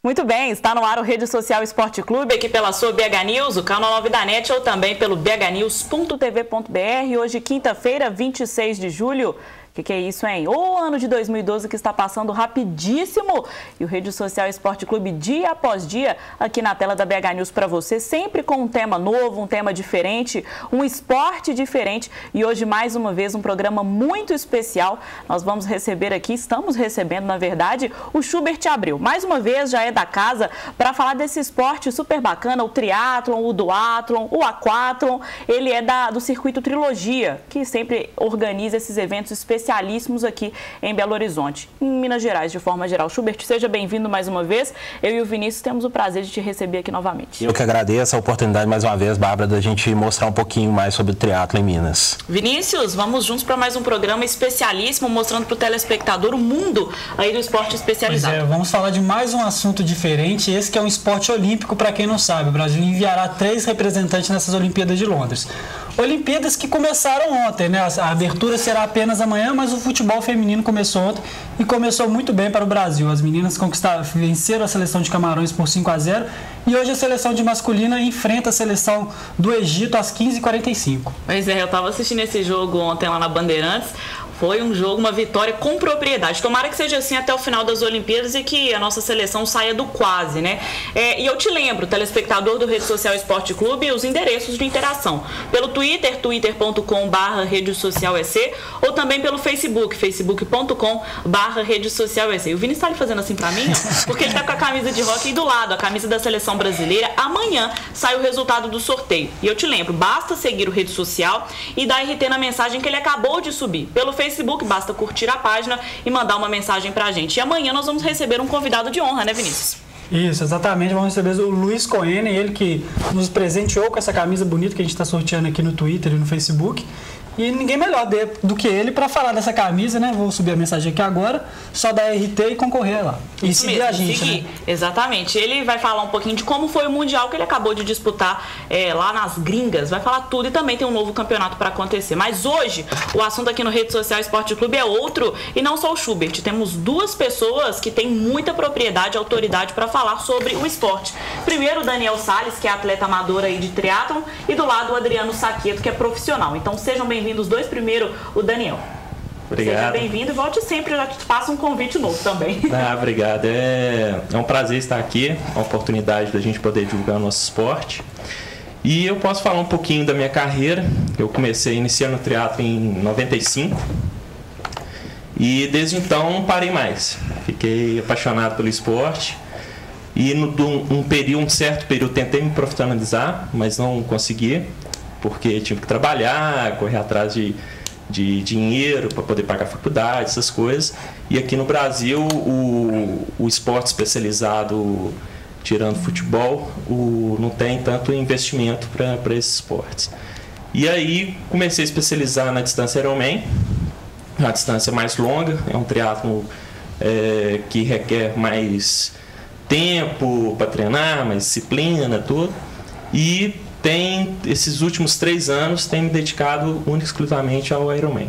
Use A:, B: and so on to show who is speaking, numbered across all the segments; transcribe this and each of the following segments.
A: Muito bem, está no ar o Rede Social Esporte Clube, aqui pela sua BH News, o canal 9 da NET, ou também pelo bhnews.tv.br. Hoje, quinta-feira, 26 de julho. O que é isso, hein? O ano de 2012 que está passando rapidíssimo. E o Rede Social Esporte Clube, dia após dia, aqui na tela da BH News para você, sempre com um tema novo, um tema diferente, um esporte diferente. E hoje, mais uma vez, um programa muito especial. Nós vamos receber aqui, estamos recebendo, na verdade, o Schubert Abreu. Mais uma vez, já é da casa, para falar desse esporte super bacana, o triatlon, o duatlon, o aquatlon. Ele é do circuito Trilogia, que sempre organiza esses eventos especialíssimos aqui em Belo Horizonte, em Minas Gerais, de forma geral. Schubert, seja bem-vindo mais uma vez. Eu e o Vinícius temos o prazer de te receber aqui novamente.
B: Eu que agradeço a oportunidade mais uma vez, Bárbara, da gente mostrar um pouquinho mais sobre o triatlo em Minas.
A: Vinícius, vamos juntos para mais um programa especialíssimo, mostrando para o telespectador o mundo aí do esporte especializado.
C: Pois é, vamos falar de mais um assunto diferente, esse que é um esporte olímpico, para quem não sabe. O Brasil enviará 3 representantes nessas Olimpíadas de Londres. Olimpíadas que começaram ontem, né? A abertura será apenas amanhã, mas o futebol feminino começou ontem e começou muito bem para o Brasil. As meninas venceram a seleção de Camarões por 5-0 e hoje a seleção de masculina enfrenta a seleção do Egito às 15h45.
A: Pois é, eu estava assistindo esse jogo ontem lá na Bandeirantes. Foi um jogo, uma vitória com propriedade. Tomara que seja assim até o final das Olimpíadas e que a nossa seleção saia do quase, né? E eu te lembro, telespectador do Rede Social Esporte Clube, os endereços de interação. Pelo Twitter, twitter.com/redesocialec, ou também pelo Facebook, facebook.com/redesocialec. O Vini está ali fazendo assim pra mim, porque ele tá com a camisa de hóquei do lado, a camisa da seleção brasileira. Amanhã sai o resultado do sorteio. E eu te lembro, basta seguir o Rede Social e dar RT na mensagem que ele acabou de subir. Pelo Facebook, basta curtir a página e mandar uma mensagem pra gente. E amanhã nós vamos receber um convidado de honra, né, Vinícius?
C: Isso, exatamente. Vamos receber o Luiz Cohen, ele que nos presenteou com essa camisa bonita que a gente está sorteando aqui no Twitter e no Facebook. E ninguém melhor do que ele para falar dessa camisa, né? Vou subir a mensagem aqui agora, só dar RT e concorrer lá. E seguir a gente, né?
A: Exatamente. Ele vai falar um pouquinho de como foi o Mundial que ele acabou de disputar lá nas gringas. Vai falar tudo e também tem um novo campeonato para acontecer. Mas hoje, o assunto aqui no Rede Social Esporte Clube é outro e não só o Schubert. Temos 2 pessoas que têm muita propriedade e autoridade para falar sobre o esporte. Primeiro, o Daniel Salles, que é atleta amador aí de triatlon, e do lado o Adriano Saqueto, que é profissional. Então sejam bem-vindos os dois. Primeiro, o Daniel.
D: Obrigado.
A: Seja bem-vindo e volte sempre, eu já te faço um convite novo também.
D: Obrigado. É um prazer estar aqui, a oportunidade da gente poder divulgar o nosso esporte. E eu posso falar um pouquinho da minha carreira. Eu comecei iniciando o triatlo em 95 e desde então não parei mais. Fiquei apaixonado pelo esporte e um certo período tentei me profissionalizar, mas não consegui, porque tive que trabalhar, correr atrás de dinheiro para poder pagar a faculdade, essas coisas. E aqui no Brasil, o esporte especializado, tirando futebol, não tem tanto investimento para esses esportes. E aí comecei a especializar na distância Ironman, uma distância mais longa, é um triatlo que requer mais tempo para treinar, mais disciplina, tudo. E esses últimos 3 anos, tem me dedicado única e exclusivamente ao Ironman.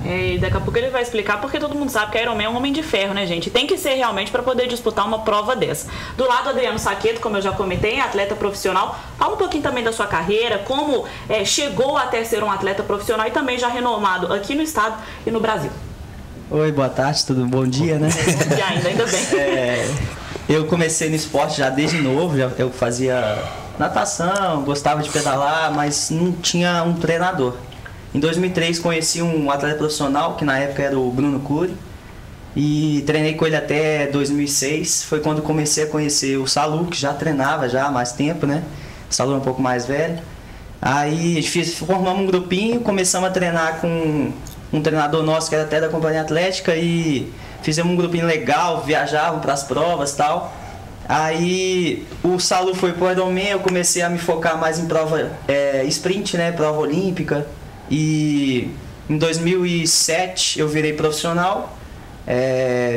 A: E daqui a pouco ele vai explicar, porque todo mundo sabe que Ironman é um homem de ferro, né, gente? Tem que ser realmente para poder disputar uma prova dessa. Do lado, Adriano Saqueto, como eu já comentei, atleta profissional. Fala um pouquinho também da sua carreira, como chegou até ser um atleta profissional e também já renomado aqui no estado e no Brasil.
E: Oi, boa tarde, tudo bom dia, né?
A: Bom dia ainda bem.
E: Eu comecei no esporte já desde novo, eu fazia natação, gostava de pedalar, mas não tinha um treinador. Em 2003 conheci um atleta profissional, que na época era o Bruno Cury, e treinei com ele até 2006. Foi quando comecei a conhecer o Salu, que já treinava já há mais tempo, né? O Salu é um pouco mais velho. Aí formamos um grupinho, começamos a treinar com um treinador nosso que era até da companhia atlética e fizemos um grupinho legal, viajávamos para as provas e tal. Aí o Salu foi pro Ironman, eu comecei a me focar mais em prova sprint, né, prova olímpica. E em 2007 eu virei profissional,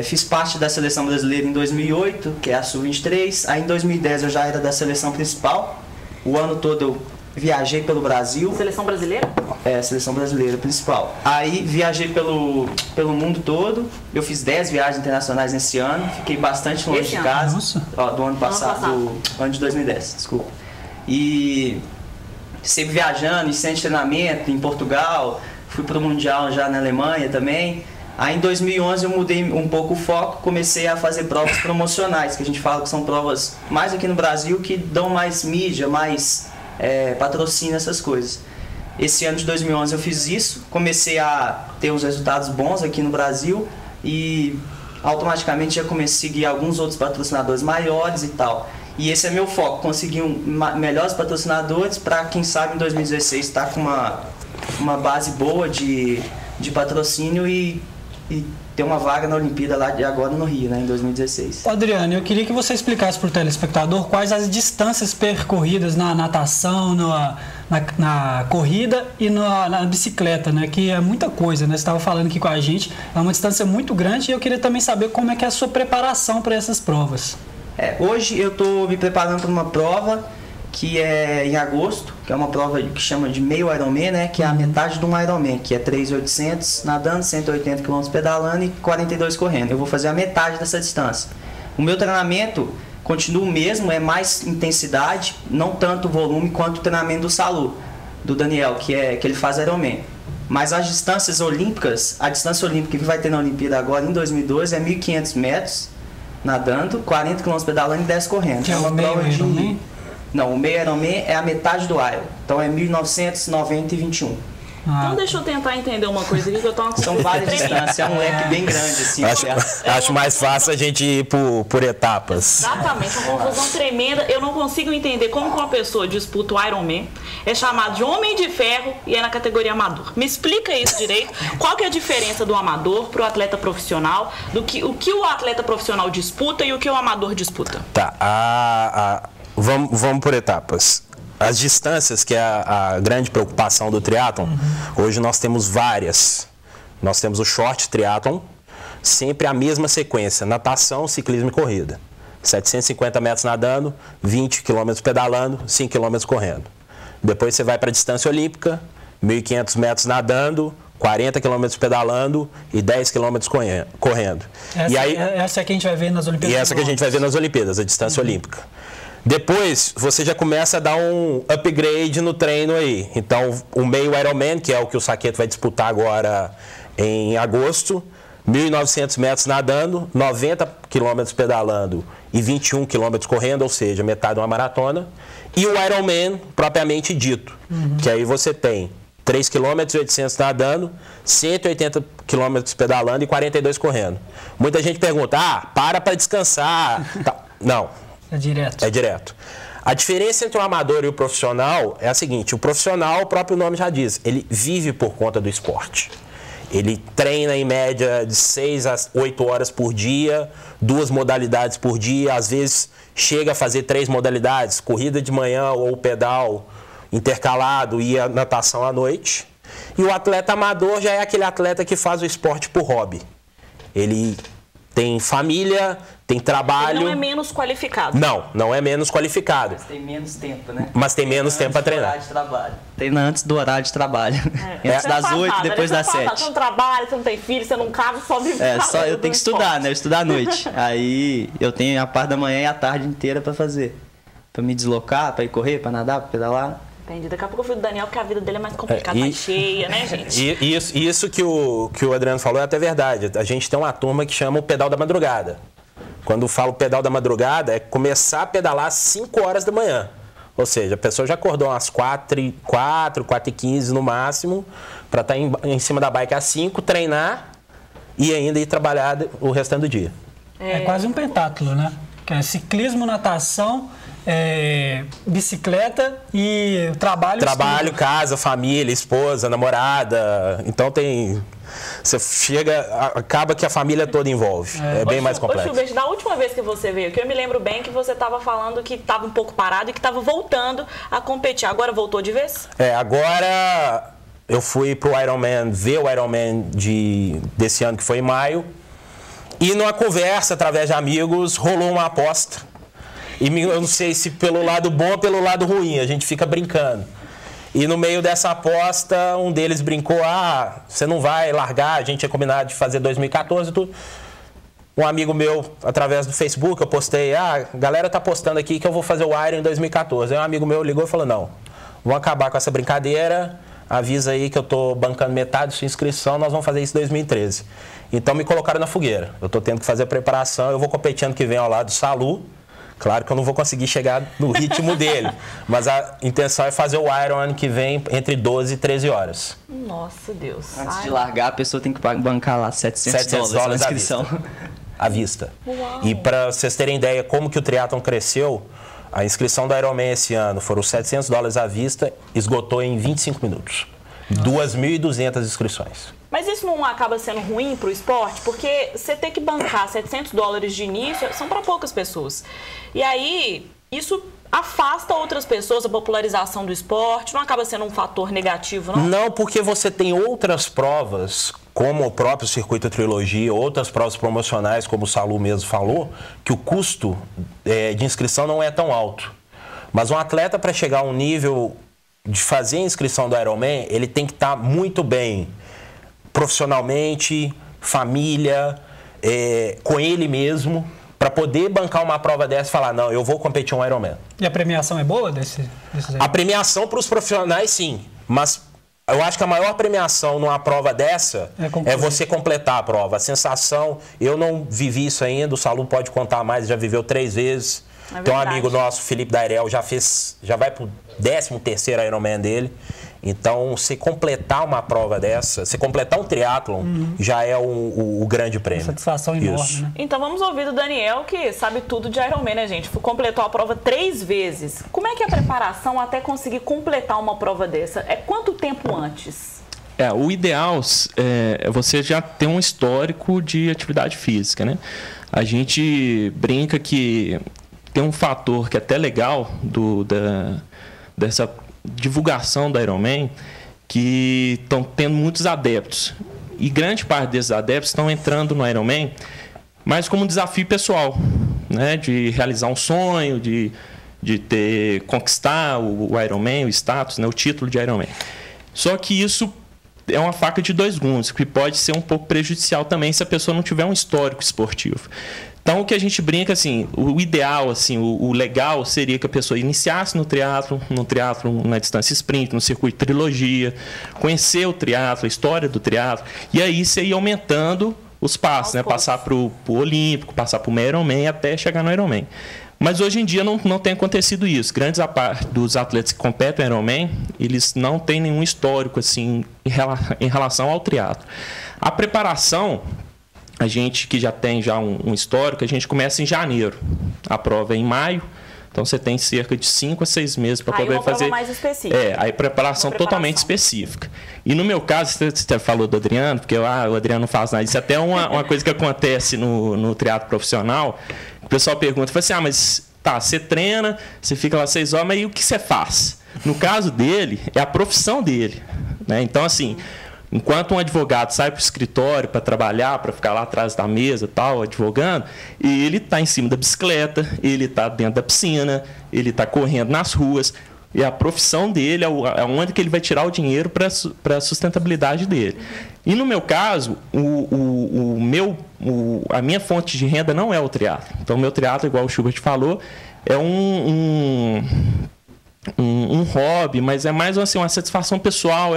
E: fiz parte da seleção brasileira em 2008, que é a Sub-23. Aí em 2010 eu já era da seleção principal, o ano todo eu viajei pelo Brasil.
A: Seleção brasileira?
E: a seleção brasileira principal. Aí viajei pelo mundo todo, eu fiz 10 viagens internacionais nesse ano, fiquei bastante longe de casa.
C: Nossa.
E: Do ano passado, do ano de 2010, desculpa. E sempre viajando, em centro de treinamento, em Portugal, fui pro Mundial já na Alemanha também. Aí em 2011 eu mudei um pouco o foco, comecei a fazer provas promocionais, que a gente fala que são provas mais aqui no Brasil, que dão mais mídia, mais patrocínio, essas coisas. Esse ano de 2011 eu fiz isso, comecei a ter uns resultados bons aqui no Brasil e automaticamente já comecei a seguir alguns outros patrocinadores maiores e tal. E esse é meu foco, conseguir melhores patrocinadores para, quem sabe, em 2016 estar com uma base boa de patrocínio e ter uma vaga na Olimpíada lá de agora no Rio, né, em 2016.
C: Adriano, eu queria que você explicasse para o telespectador quais as distâncias percorridas na natação, na corrida e na bicicleta, né? Que é muita coisa, né? Você estava falando aqui com a gente, é uma distância muito grande e eu queria também saber como é que é a sua preparação para essas provas.
E: Hoje eu estou me preparando para uma prova que é em agosto, que é uma prova que chama de meio Ironman, né? Que é a metade de um Ironman, que é 3.800 nadando, 180 km pedalando e 42 correndo. Eu vou fazer a metade dessa distância. O meu treinamento continua o mesmo, é mais intensidade, não tanto volume quanto o treinamento do Salu, do Daniel, que ele faz Ironman. Mas as distâncias olímpicas, a distância olímpica que vai ter na Olimpíada agora em 2012 é 1.500 metros nadando, 40 km pedalando e 10 correndo.
C: Que é uma prova de...
E: Não, o meio Ironman é a metade do Iron. Então é 1990 e 21.
A: Então deixa eu tentar entender uma coisa aqui que eu tô uma
E: São várias distâncias, é um leque bem grande assim.
B: Acho mais fácil a gente ir por etapas.
A: Exatamente, uma confusão tremenda. Eu não consigo entender como uma pessoa disputa o Ironman, é chamado de Homem de Ferro e é na categoria amador. Me explica isso direito. Qual que é a diferença do amador pro atleta profissional, o que o atleta profissional disputa e o que o amador disputa?
B: Tá, vamos por etapas. As distâncias, que é a grande preocupação do triatlon, hoje nós temos várias. Nós temos o short triatlon, sempre a mesma sequência, natação, ciclismo e corrida. 750 metros nadando, 20 km pedalando, 5 km correndo. Depois você vai para a distância olímpica, 1.500 metros nadando, 40 km pedalando e 10 km correndo.
C: Essa é que a gente vai ver nas Olimpíadas.
B: E essa que a gente vai ver nas Olimpíadas, a distância olímpica. Depois, você já começa a dar um upgrade no treino aí. Então, o meio Ironman, que é o que o Saqueto vai disputar agora em agosto, 1.900 metros nadando, 90 km pedalando e 21 km correndo, ou seja, metade de uma maratona. E o Ironman, propriamente dito, que aí você tem 3 km e 800 nadando, 180 km pedalando e 42 correndo. Muita gente pergunta, para descansar. Não.
C: É direto.
B: É direto. A diferença entre o amador e o profissional é a seguinte: o profissional, o próprio nome já diz, ele vive por conta do esporte. Ele treina em média de 6 a 8 horas por dia, 2 modalidades por dia, às vezes chega a fazer 3 modalidades, corrida de manhã ou pedal intercalado e a natação à noite. E o atleta amador já é aquele atleta que faz o esporte por hobby. Ele tem família, tem trabalho.
A: Ele não é menos qualificado.
B: Não é menos qualificado.
E: Mas tem menos tempo, né?
B: Mas tem menos tempo para treinar.
E: Treina antes do horário de trabalho. Antes das 8 e depois das 7.
A: Você não trabalha, você não tem filho, você não casa, só vive.
E: Só eu tenho que estudar, né? Eu estudo à noite. Aí eu tenho a parte da manhã e a tarde inteira para fazer. Para me deslocar, para ir correr, para nadar, para pedalar.
A: Entendi. Daqui a pouco eu fui do Daniel, porque a vida dele é mais complicada, mais cheia, né, gente?
B: Isso que o Adriano falou é até verdade. A gente tem uma turma que chama o pedal da madrugada. Quando falo pedal da madrugada, é começar a pedalar às 5 horas da manhã. Ou seja, a pessoa já acordou às 4h15 no máximo, para estar em cima da bike às 5, treinar e ainda ir trabalhar o restante do dia.
C: É quase um pentátulo, né? Que é ciclismo, natação, bicicleta e trabalho.
B: Trabalho, casa, família, esposa, namorada. Então tem... Você chega, acaba que a família toda envolve. É bem mais complexo.
A: Ô, Gilberto, da última vez que você veio aqui, eu me lembro bem que você estava falando que estava um pouco parado e que estava voltando a competir. Agora voltou de vez?
B: Agora eu fui pro Ironman, ver o Ironman desse ano, que foi em maio. E numa conversa, através de amigos, rolou uma aposta. E eu não sei se pelo lado bom ou pelo lado ruim, a gente fica brincando. E no meio dessa aposta, um deles brincou, você não vai largar, a gente tinha combinado de fazer 2014 e tudo. Um amigo meu, através do Facebook, eu postei, a galera tá postando aqui que eu vou fazer o Iron em 2014. Aí um amigo meu ligou e falou, não, vamos acabar com essa brincadeira, avisa aí que eu tô bancando metade da sua inscrição, nós vamos fazer isso em 2013. Então me colocaram na fogueira. Eu tô tendo que fazer a preparação, eu vou competir ano que vem ao lado do Salu. Claro que eu não vou conseguir chegar no ritmo dele, mas a intenção é fazer o Iron ano que vem entre 12 e 13 horas.
A: Nossa, Deus.
E: Antes de largar, a pessoa tem que bancar lá $700 na inscrição.
B: À vista.
A: Uau.
B: E para vocês terem ideia como que o triatlon cresceu, a inscrição do Ironman esse ano foram $700 à vista, esgotou em 25 minutos. 2.200 inscrições.
A: Mas isso não acaba sendo ruim para o esporte? Porque você ter que bancar $700 de início são para poucas pessoas. E aí, isso afasta outras pessoas, a popularização do esporte, não acaba sendo um fator negativo, não?
B: Não, porque você tem outras provas, como o próprio Circuito Trilogia, outras provas promocionais, como o Salu mesmo falou, que o custo de inscrição não é tão alto. Mas um atleta, para chegar a um nível de fazer a inscrição do Ironman, ele tem que estar muito bem profissionalmente, família, com ele mesmo, para poder bancar uma prova dessa e falar, não, eu vou competir um Ironman.
C: E a premiação é boa desses aí?
B: A premiação para os profissionais, sim, mas eu acho que a maior premiação numa prova dessa é você completar a prova. A sensação, eu não vivi isso ainda, o Salu pode contar mais, já viveu 3 vezes. Tem um amigo nosso, Felipe Dairel, já vai pro 13º Ironman dele. Então, se completar uma prova dessa, se completar um triatlon, já é o grande prêmio.
C: Satisfação enorme,
B: Isso.
C: né?
A: Então vamos ouvir do Daniel, que sabe tudo de Ironman, né, gente? Completou a prova 3 vezes. Como é que é a preparação até conseguir completar uma prova dessa? É quanto tempo antes?
D: O ideal é você já ter um histórico de atividade física, né? A gente brinca que tem um fator que é até legal dessa divulgação da Ironman, que estão tendo muitos adeptos. E grande parte desses adeptos estão entrando no Ironman, mas como um desafio pessoal, né? De realizar um sonho, de conquistar o Ironman, o status, né? O título de Ironman. Só que isso é uma faca de 2 gumes, que pode ser um pouco prejudicial também se a pessoa não tiver um histórico esportivo. Então, o que a gente brinca, assim, o ideal, assim, o legal seria que a pessoa iniciasse no triatlon na distância sprint, no circuito trilogia, conhecer o triatlon, a história do triatlon, e aí você ir aumentando os passos, né? Passar para o Olímpico, passar para o Ironman até chegar no Ironman. Mas hoje em dia não tem acontecido isso. Grandes dos atletas que competem no Ironman, eles não têm nenhum histórico assim em relação ao triatlo. A preparação, a gente que já tem um histórico, a gente começa em janeiro. A prova é em maio, então você tem cerca de 5 a 6 meses para poder fazer.
A: Prova mais específica.
D: Aí preparação totalmente específica. E no meu caso, você falou do Adriano, porque o Adriano não faz nada. Isso é até uma coisa que acontece no triatlo profissional. O pessoal pergunta, fala assim, mas você treina, você fica lá 6 horas, mas e o que você faz? No caso dele, é a profissão dele, né? Então, assim, enquanto um advogado sai para o escritório para trabalhar, para ficar lá atrás da mesa, tal, advogando, ele está em cima da bicicleta, ele está dentro da piscina, ele está correndo nas ruas. E a profissão dele é onde que ele vai tirar o dinheiro para a sustentabilidade dele. E no meu caso, a minha fonte de renda não é o triatlo. Então, o meu triatlo, igual o Schubert falou, é um hobby, mas é mais assim, uma satisfação pessoal,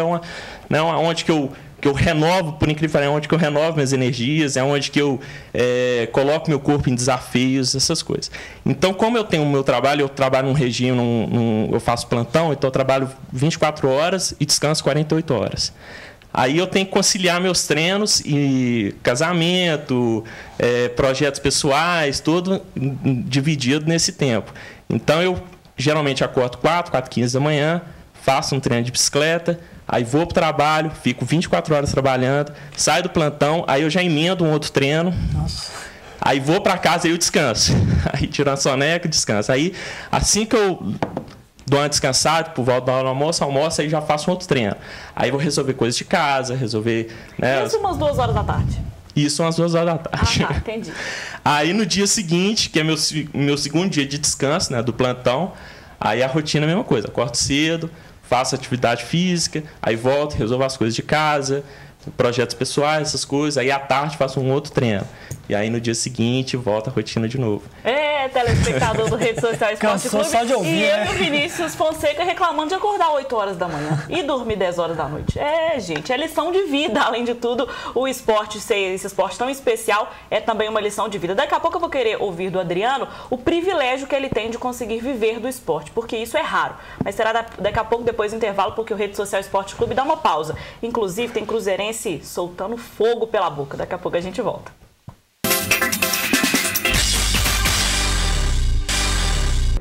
D: onde que eu renovo, por incrível que pareça, é onde que eu renovo minhas energias, é onde que eu coloco meu corpo em desafios, essas coisas. Então, como eu tenho o meu trabalho, eu trabalho num regime, eu faço plantão, então eu trabalho 24 horas e descanso 48 horas. Aí eu tenho que conciliar meus treinos e casamento, projetos pessoais, tudo dividido nesse tempo. Então, eu geralmente acordo 4h15 da manhã, faço um treino de bicicleta, aí vou para o trabalho, fico 24 horas trabalhando, saio do plantão, aí eu já emendo um outro treino. Nossa. Aí vou para casa e eu descanso. Aí tiro a soneca e descanso. Aí, assim que eu dou uma descansada, por volta da hora do almoço, aí já faço um outro treino. Aí vou resolver coisas de casa, né,
A: isso umas 2 horas da tarde?
D: Isso umas 2 horas da tarde.
A: Ah, tá, entendi.
D: Aí no dia seguinte, que é meu segundo dia de descanso, né, do plantão, aí a rotina é a mesma coisa. Acordo cedo, faço atividade física, aí volto, resolvo as coisas de casa, projetos pessoais, essas coisas, aí à tarde faço um outro treino. E aí no dia seguinte volta a rotina de novo.
A: Telespectador do Rede Social Esporte Clube.
C: Só de ouvir,
A: e
C: né?
A: eu e o Vinícius Fonseca reclamando de acordar 8 horas da manhã e dormir 10 horas da noite. Gente, é lição de vida. Além de tudo, o esporte, esse esporte tão especial, é também uma lição de vida. Daqui a pouco eu vou querer ouvir do Adriano o privilégio que ele tem de conseguir viver do esporte, porque isso é raro. Mas será daqui a pouco, depois do intervalo, porque o Rede Social Esporte Clube dá uma pausa. Inclusive, tem cruzeirense soltando fogo pela boca. Daqui a pouco a gente volta.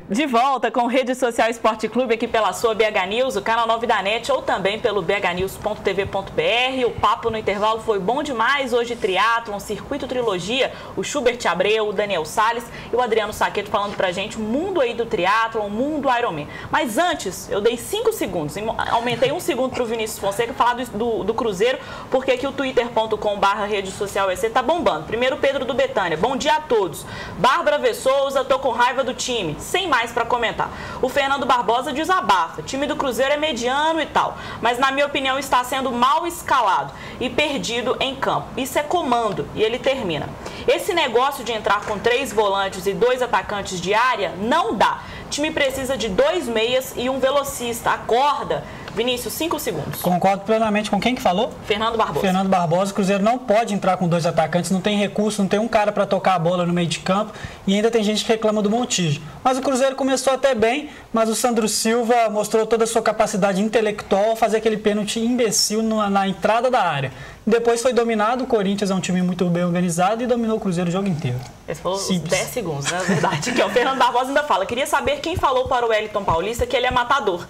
A: De volta com Rede Social Esporte Clube aqui pela sua BH News, o canal 9 da NET ou também pelo bhnews.tv.br. O papo no intervalo foi bom demais. Hoje triatlon, circuito trilogia, o Schubert Abreu, o Daniel Salles e o Adriano Saqueto falando pra gente o mundo aí do triatlon, o mundo Ironman. Mas antes, eu dei 5 segundos, aumentei 1 segundo pro Vinícius Fonseca falar do Cruzeiro, porque aqui o twitter.com/rede social EC tá bombando. Primeiro, Pedro do Betânia, bom dia a todos. Bárbara V. Souza, tô com raiva do time, sem mais para comentar. O Fernando Barbosa desabafa, o time do Cruzeiro é mediano e tal, mas na minha opinião está sendo mal escalado e perdido em campo. Isso é comando. E ele termina: esse negócio de entrar com 3 volantes e 2 atacantes de área não dá. O time precisa de 2 meias e um velocista. Acorda. Vinícius, 5 segundos.
C: Concordo plenamente com quem que falou?
A: Fernando Barbosa.
C: Fernando Barbosa. O Cruzeiro não pode entrar com 2 atacantes, não tem recurso, não tem um cara para tocar a bola no meio de campo e ainda tem gente que reclama do Montijo. Mas o Cruzeiro começou até bem, mas o Sandro Silva mostrou toda a sua capacidade intelectual ao fazer aquele pênalti imbecil na entrada da área. Depois foi dominado, o Corinthians é um time muito bem organizado e dominou o Cruzeiro o jogo inteiro.
A: Esse foi os 10 segundos, né? Na verdade. Que o Fernando Barbosa ainda fala: queria saber quem falou para o Wellington Paulista que ele é matador.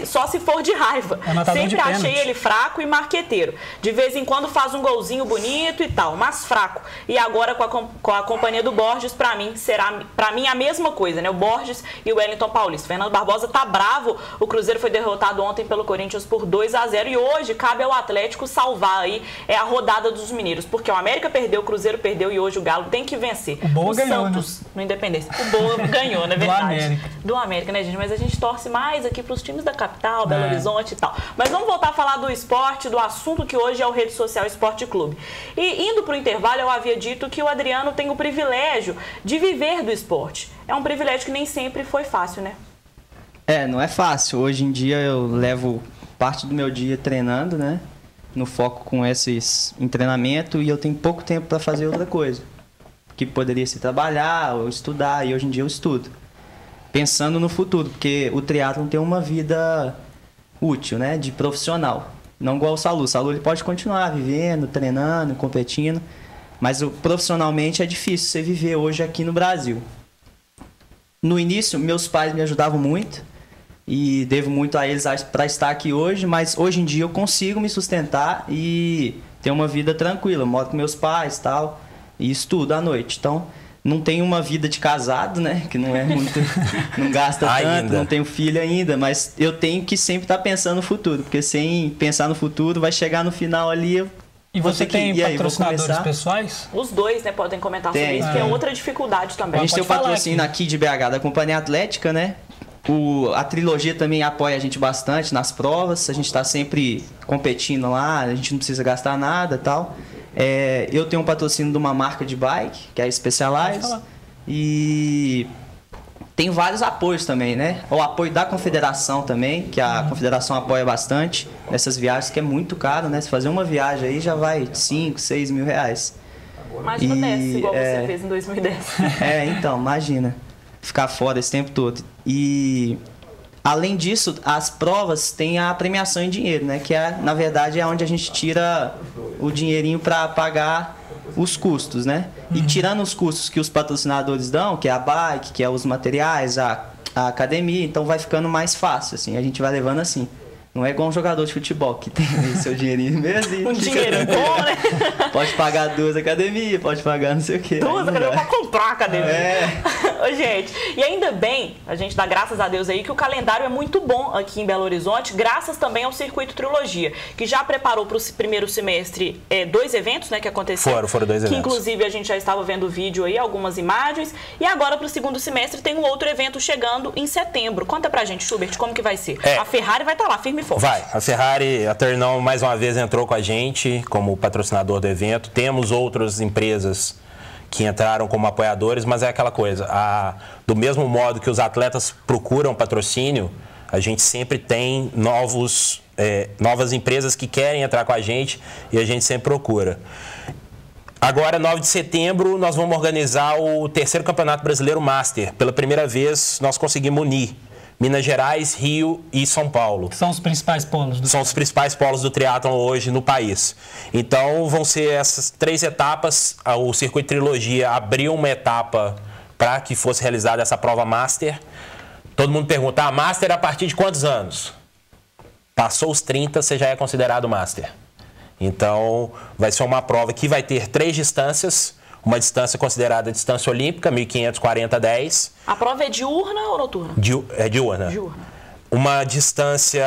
A: Só se for de raiva.
C: É matador.
A: Sempre
C: de
A: achei ele fraco e marqueteiro. De vez em quando faz um golzinho bonito e tal, mas fraco. E agora com a companhia do Borges, para mim, será a mesma coisa, né? O Borges e o Wellington Paulista. Fernando Barbosa tá bravo. O Cruzeiro foi derrotado ontem pelo Corinthians por 2-0 e hoje cabe ao Atlético salvar aí a rodada dos mineiros, porque o América perdeu, o Cruzeiro perdeu e hoje o Galo tem que vencer.
C: O Boa ganhou,
A: Santos,
C: né?
A: No Independência. O Boa ganhou, não é verdade?
C: Do América.
A: Do América, né, gente? Mas a gente torce mais aqui para os times da capital, Belo Horizonte e tal. Mas vamos voltar a falar do esporte, do assunto que hoje é o Rede Social Esporte Clube. E indo para o intervalo, eu havia dito que o Adriano tem o privilégio de viver do esporte. É um privilégio que nem sempre foi fácil, né?
E: Não é fácil. Hoje em dia eu levo parte do meu dia treinando, né? No foco com esses em treinamento e eu tenho pouco tempo para fazer outra coisa. Que poderia ser trabalhar ou estudar, e hoje em dia eu estudo. Pensando no futuro, porque o triatlon tem uma vida útil, né? De profissional. Não igual o Salu. O Salu ele pode continuar vivendo, treinando, competindo, mas profissionalmente é difícil você viver hoje aqui no Brasil. No início, meus pais me ajudavam muito e devo muito a eles para estar aqui hoje, mas hoje em dia eu consigo me sustentar e ter uma vida tranquila. Eu moro com meus pais e tal, e estudo à noite. Então, não tenho uma vida de casado, né? Que não é muito... não gasta tanto, não tenho filho ainda, mas eu tenho que sempre estar pensando no futuro, porque sem pensar no futuro, vai chegar no final ali...
C: E você tem patrocinadores pessoais?
A: Os dois, né, podem comentar sobre isso, que é outra dificuldade também.
E: A gente tem o patrocínio aqui de BH da Companhia Atlética, né? A trilogia também apoia a gente bastante nas provas. A gente está sempre competindo lá, a gente não precisa gastar nada e tal. Eu tenho um patrocínio de uma marca de bike, que é a Specialized. E tem vários apoios também, né? O apoio da confederação também, que a confederação apoia bastante nessas viagens, que é muito caro, né? Se fazer uma viagem aí já vai 5, 6 mil reais.
A: Imagina 10, igual você fez em 2010.
E: Então, imagina. Ficar fora esse tempo todo. E além disso, as provas têm a premiação em dinheiro, né? Que na verdade é onde a gente tira o dinheirinho para pagar os custos, né? E tirando os custos que os patrocinadores dão, que é a bike, que é os materiais, a academia, então vai ficando mais fácil, assim, a gente vai levando assim. Não é igual um jogador de futebol que tem seu dinheirinho mesmo e
A: Um dinheiro bom, né?
E: pode pagar 2 academias, pode pagar não sei o quê.
A: 2 academias pra comprar academia.
E: É.
A: Ô, gente, e ainda bem, a gente dá graças a Deus aí que o calendário é muito bom aqui em Belo Horizonte, graças também ao Circuito Trilogia, que já preparou para o primeiro semestre 2 eventos, né, que aconteceram.
B: Foram 2 eventos.
A: Que inclusive a gente já estava vendo o vídeo aí, algumas imagens. E agora para o segundo semestre tem um outro evento chegando em setembro. Conta pra gente, Schubert, como que vai ser? A Ferrari vai estar lá, firme e forte.
B: Vai. A Ferrari, a Ternão, mais uma vez entrou com a gente como patrocinador do evento. Temos outras empresas que entraram como apoiadores, mas é aquela coisa, do mesmo modo que os atletas procuram patrocínio, a gente sempre tem novas empresas que querem entrar com a gente e a gente sempre procura. Agora, 9 de setembro, nós vamos organizar o 3º Campeonato Brasileiro Master. Pela primeira vez, nós conseguimos unir Minas Gerais, Rio e São Paulo.
C: São os principais polos.
B: São os principais polos do triatlon hoje no país. Então, vão ser essas 3 etapas. O Circuito Trilogia abriu uma etapa para que fosse realizada essa prova Master. Todo mundo pergunta, Master a partir de quantos anos? Passou os 30, você já é considerado Master. Então, vai ser uma prova que vai ter 3 distâncias. Uma distância considerada distância olímpica, 1.500, 40, 10.
A: A prova é diurna ou noturna?
B: Diurna. Uma distância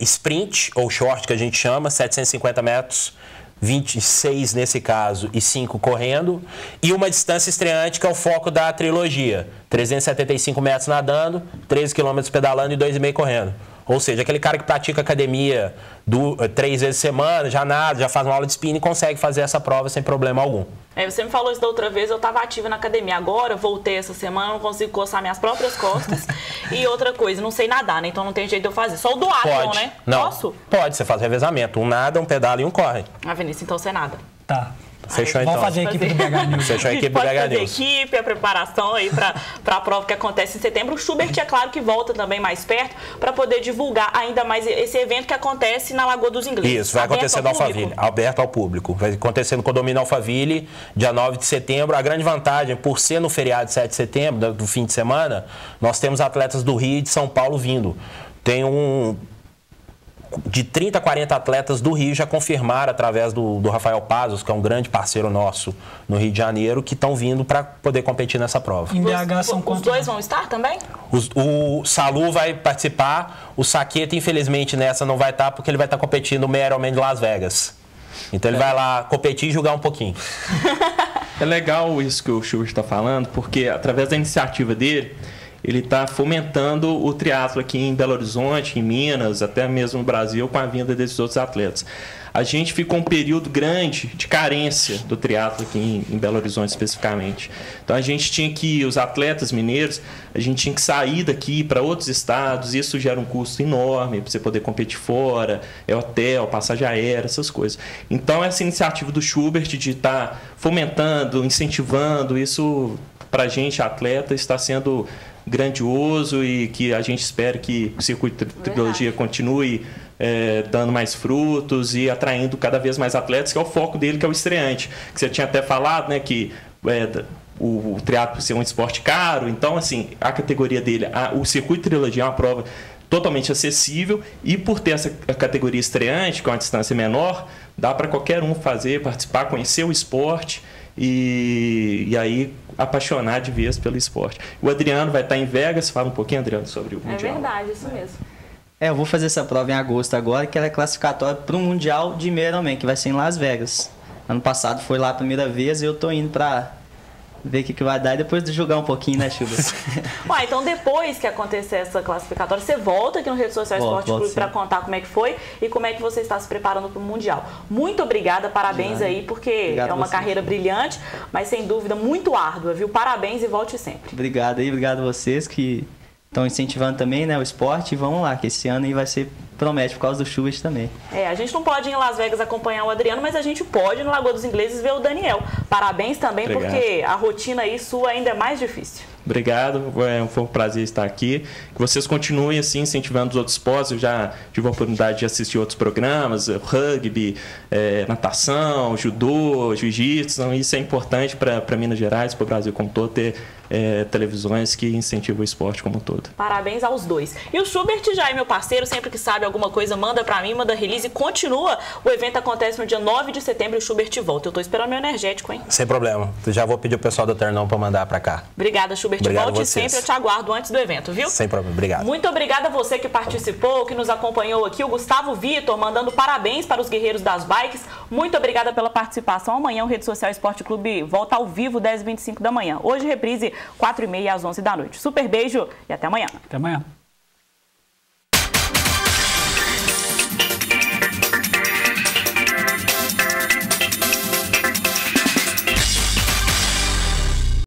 B: sprint, ou short, que a gente chama, 750 metros, 26 nesse caso e 5 correndo. E uma distância estreante, que é o foco da trilogia, 375 metros nadando, 13 quilômetros pedalando e 2,5 correndo. Ou seja, aquele cara que pratica academia 3 vezes por semana, já nada, já faz uma aula de spinning, consegue fazer essa prova sem problema algum.
A: Você me falou isso da outra vez, eu estava ativa na academia. Agora, voltei essa semana, não consigo coçar minhas próprias costas. E outra coisa, não sei nadar, né? Então não tem jeito de eu fazer. Só o duatlon, né?
B: Não.
A: Posso?
B: Pode, você faz revezamento. Um nada, um pedala e um corre.
A: Vinícius, então você nada.
C: Tá.
B: Fechou então.
C: Vamos fazer a equipe do BH News.
B: Fechou a equipe do BH News.
A: Pode fazer a equipe, a preparação aí para a prova que acontece em setembro. O Schubert, é claro que volta também mais perto para poder divulgar ainda mais esse evento que acontece na Lagoa dos Ingleses.
B: Isso, vai acontecer no Alphaville, aberto ao público. Vai acontecer no condomínio Alphaville, dia 9 de setembro. A grande vantagem, por ser no feriado de 7 de setembro, do fim de semana, nós temos atletas do Rio e de São Paulo vindo. Tem de 30 a 40 atletas do Rio já confirmaram através do Rafael Pazos, que é um grande parceiro nosso no Rio de Janeiro, que estão vindo para poder competir nessa prova.
C: Em BH são quantos?
A: Os dois vão estar também?
B: O Salu vai participar, o Saqueta, infelizmente, nessa não vai estar, porque ele vai estar competindo no meio Ironman de Las Vegas. Então ele vai lá competir e jogar um pouquinho.
D: É legal isso que o Schubert está falando, porque através da iniciativa dele, ele está fomentando o triatlo aqui em Belo Horizonte, em Minas, até mesmo no Brasil, com a vinda desses outros atletas. A gente ficou um período grande de carência do triatlo aqui em Belo Horizonte especificamente. Então a gente tinha que, os atletas mineiros, a gente tinha que sair daqui para outros estados, isso gera um custo enorme para você poder competir fora, hotel, passagem aérea, essas coisas. Então essa iniciativa do Schubert de estar fomentando, incentivando, isso para a gente, atleta, está sendo grandioso e que a gente espera que o Circuito Trilogia continue dando mais frutos e atraindo cada vez mais atletas, que é o foco dele, que é o estreante. Que você tinha até falado, né, que o triatlo ser um esporte caro, então, assim, a categoria dele, o Circuito Trilogia é uma prova totalmente acessível e por ter essa categoria estreante, com uma distância menor, dá para qualquer um fazer, participar, conhecer o esporte e aí apaixonar de vez pelo esporte. O Adriano vai estar em Vegas. Fala um pouquinho, Adriano, sobre o Mundial.
A: É verdade, isso mesmo.
E: Eu vou fazer essa prova em agosto agora, que ela é classificatória para o Mundial de meio Ironman, que vai ser em Las Vegas. Ano passado foi lá a primeira vez e eu tô indo para ver o que vai dar e depois de jogar um pouquinho, né, Chuba?
A: Então depois que acontecer essa classificatória, você volta aqui no Rede Social Esporte Clube para contar como é que foi e como é que você está se preparando para o Mundial. Muito obrigada, parabéns aí, porque é uma carreira brilhante, mas sem dúvida muito árdua, viu? Parabéns e volte sempre.
E: Obrigado aí, obrigado a vocês que estão incentivando também, né, o esporte. E vamos lá, que esse ano aí vai ser, promete, por causa do Schubert também.
A: A gente não pode ir em Las Vegas acompanhar o Adriano, mas a gente pode ir no Lagoa dos Ingleses ver o Daniel. Parabéns também, porque a rotina aí sua ainda é mais difícil.
D: Obrigado, foi um prazer estar aqui. Que vocês continuem assim incentivando os outros esportes. Eu já tive a oportunidade de assistir outros programas, rugby, natação, judô, jiu-jitsu. Então, isso é importante para Minas Gerais, para o Brasil como todo, ter televisões que incentivam o esporte como um todo.
A: Parabéns aos dois. E o Schubert já é meu parceiro, sempre que sabe alguma coisa, manda pra mim, manda release e continua. O evento acontece no dia 9 de setembro e o Schubert volta. Eu tô esperando meu energético, hein?
B: Sem problema. Já vou pedir o pessoal do Ternão pra mandar pra cá.
A: Obrigada, Schubert. Volte sempre, eu te aguardo antes do evento, viu?
B: Sem problema, obrigado.
A: Muito obrigada a você que participou, que nos acompanhou aqui. O Gustavo Vitor mandando parabéns para os guerreiros das bikes. Muito obrigada pela participação. Amanhã o Rede Social Esporte Clube volta ao vivo, 10h25 da manhã. Hoje reprise 4h30 às 11 da noite. Super beijo e até amanhã.
C: Até amanhã.